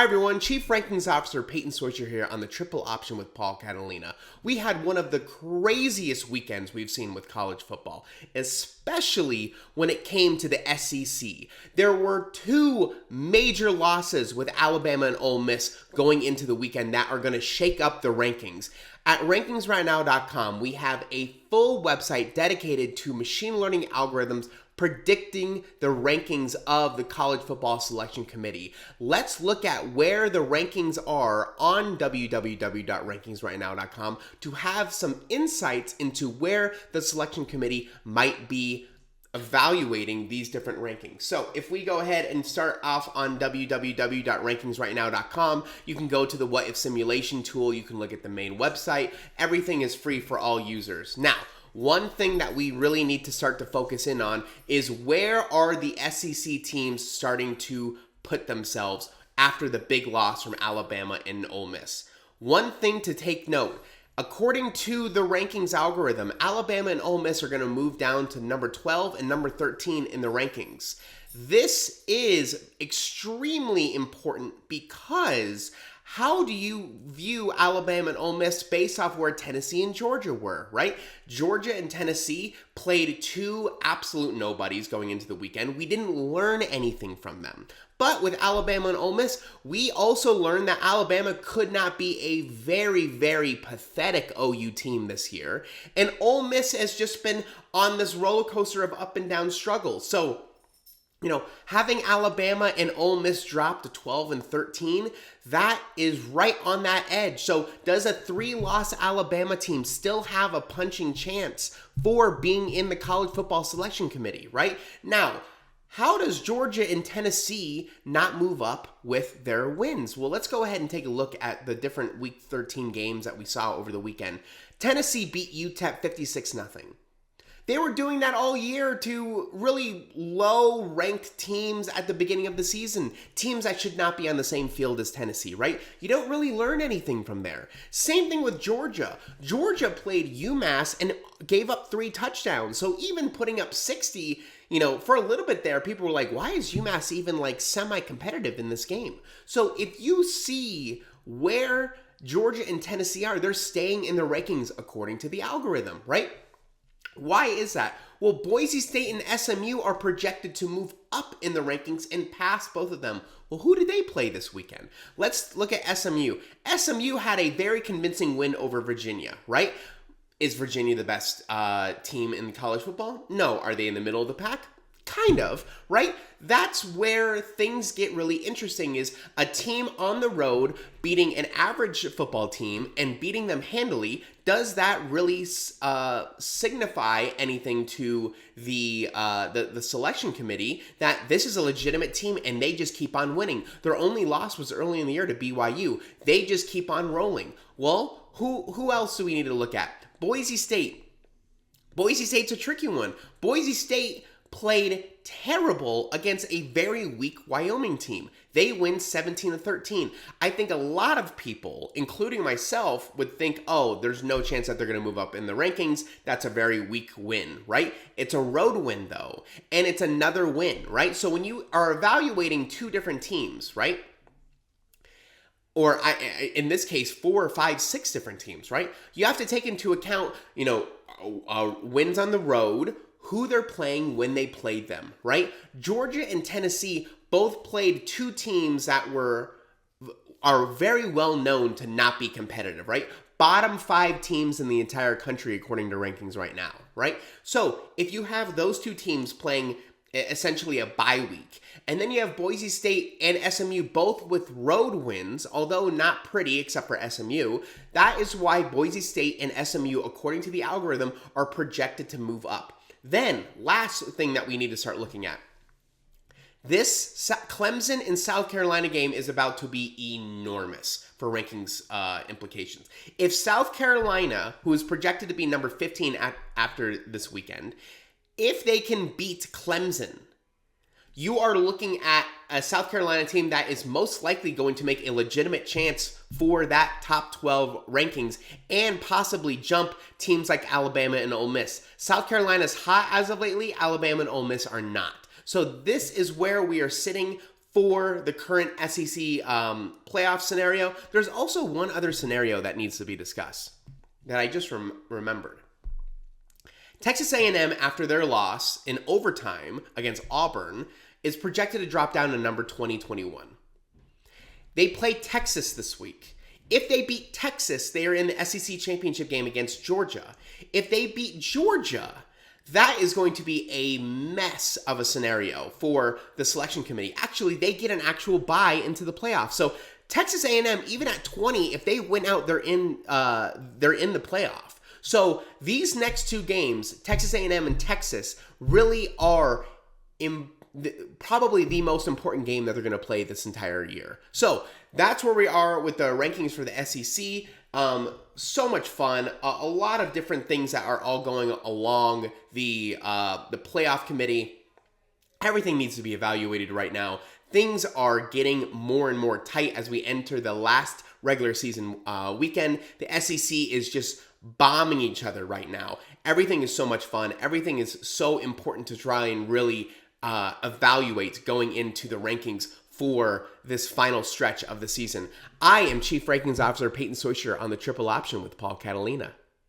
everyone, Chief Rankings Officer Payton Soicher here on the Triple Option with Paul Catalina. We had one of the craziest weekends we've seen with college football, especially when it came to the SEC. There were two major losses with Alabama and Ole Miss going into the weekend that are going to shake up the rankings. At rankingsrightnow.com, we have a full website dedicated to machine learning algorithms predicting the rankings of the College Football Selection Committee. Let's look at where the rankings are on www.rankingsrightnow.com to have some insights into where the Selection Committee might be evaluating these different rankings. So if we go ahead and start off on www.rankingsrightnow.com, you can go to the What If simulation tool. You can look at the main website. Everything is free for all users. Now, one thing that we really need to start to focus in on is where are the SEC teams starting to put themselves after the big loss from Alabama and Ole Miss. One thing to take note, according to the rankings algorithm, Alabama and Ole Miss are going to move down to number 12 and number 13 in the rankings. This is extremely important because how do you view Alabama and Ole Miss based off where Tennessee and Georgia were, right? Georgia and Tennessee played two absolute nobodies going into the weekend. We didn't learn anything from them. But with Alabama and Ole Miss, we also learned that Alabama could not be a very, very pathetic OU team this year. And Ole Miss has just been on this roller coaster of up and down struggles. So, having Alabama and Ole Miss drop to 12 and 13, that is right on that edge. So does a 3-loss Alabama team still have a punching chance for being in the College Football Selection Committee, right? Now, how does Georgia and Tennessee not move up with their wins? Well, let's go ahead and take a look at the different Week 13 games that we saw over the weekend. Tennessee beat UTEP 56-0. They were doing that all year to really low-ranked teams at the beginning of the season. Teams that should not be on the same field as Tennessee, right? You don't really learn anything from there. Same thing with Georgia. Georgia played UMass and gave up 3 touchdowns. So even putting up 60, for a little bit there, people were like, why is UMass even semi-competitive in this game? So if you see where Georgia and Tennessee are, they're staying in the rankings according to the algorithm, right? Why is that? Well, Boise State and SMU are projected to move up in the rankings and pass both of them. Well, who did they play this weekend? Let's look at SMU. SMU had a very convincing win over Virginia, right? Is Virginia the best team in college football? No. Are they in the middle of the pack? Kind of, right? That's where things get really interesting, is a team on the road beating an average football team and beating them handily. Does that really signify anything to the selection committee that this is a legitimate team and they just keep on winning? Their only loss was early in the year to BYU. They just keep on rolling. Well, who else do we need to look at? Boise State. Boise State's a tricky one. Boise State played terrible against a very weak Wyoming team. They win 17-13. I think a lot of people, including myself, would think, oh, there's no chance that they're going to move up in the rankings. That's a very weak win, right? It's a road win, though, and it's another win, right? So when you are evaluating two different teams, right? Or in this case, 4, 5, 6 different teams, right? You have to take into account, wins on the road, who they're playing when they played them, right? Georgia and Tennessee both played two teams that are very well known to not be competitive, right? Bottom 5 teams in the entire country according to rankings right now, right? So if you have those two teams playing essentially a bye week, and then you have Boise State and SMU both with road wins, although not pretty except for SMU, that is why Boise State and SMU, according to the algorithm, are projected to move up. Then, last thing that we need to start looking at. This Clemson and South Carolina game is about to be enormous for rankings implications. If South Carolina, who is projected to be number 15 after this weekend, if they can beat Clemson, you are looking at a South Carolina team that is most likely going to make a legitimate chance for that top 12 rankings and possibly jump teams like Alabama and Ole Miss. South Carolina's hot as of lately. Alabama and Ole Miss are not. So this is where we are sitting for the current SEC playoff scenario, there's also one other scenario that needs to be discussed that I just remembered. Texas A&M, after their loss in overtime against Auburn, is projected to drop down to number 2021. They play Texas this week. If they beat Texas, they are in the SEC championship game against Georgia. If they beat Georgia, that is going to be a mess of a scenario for the selection committee. Actually, they get an actual bye into the playoffs. So Texas A&M, even at 20, if they win out, they're in the playoff. So these next two games, Texas A&M and Texas, really are probably the most important game that they're going to play this entire year. So that's where we are with the rankings for the SEC. So much fun. A lot of different things that are all going along the playoff committee. Everything needs to be evaluated right now. Things are getting more and more tight as we enter the last regular season weekend. The SEC is just bombing each other right now. Everything is so much fun. Everything is so important to try and really evaluate going into the rankings for this final stretch of the season. I am Chief Rankings Officer Payton Soicher on the Triple Option with Paul Catalina.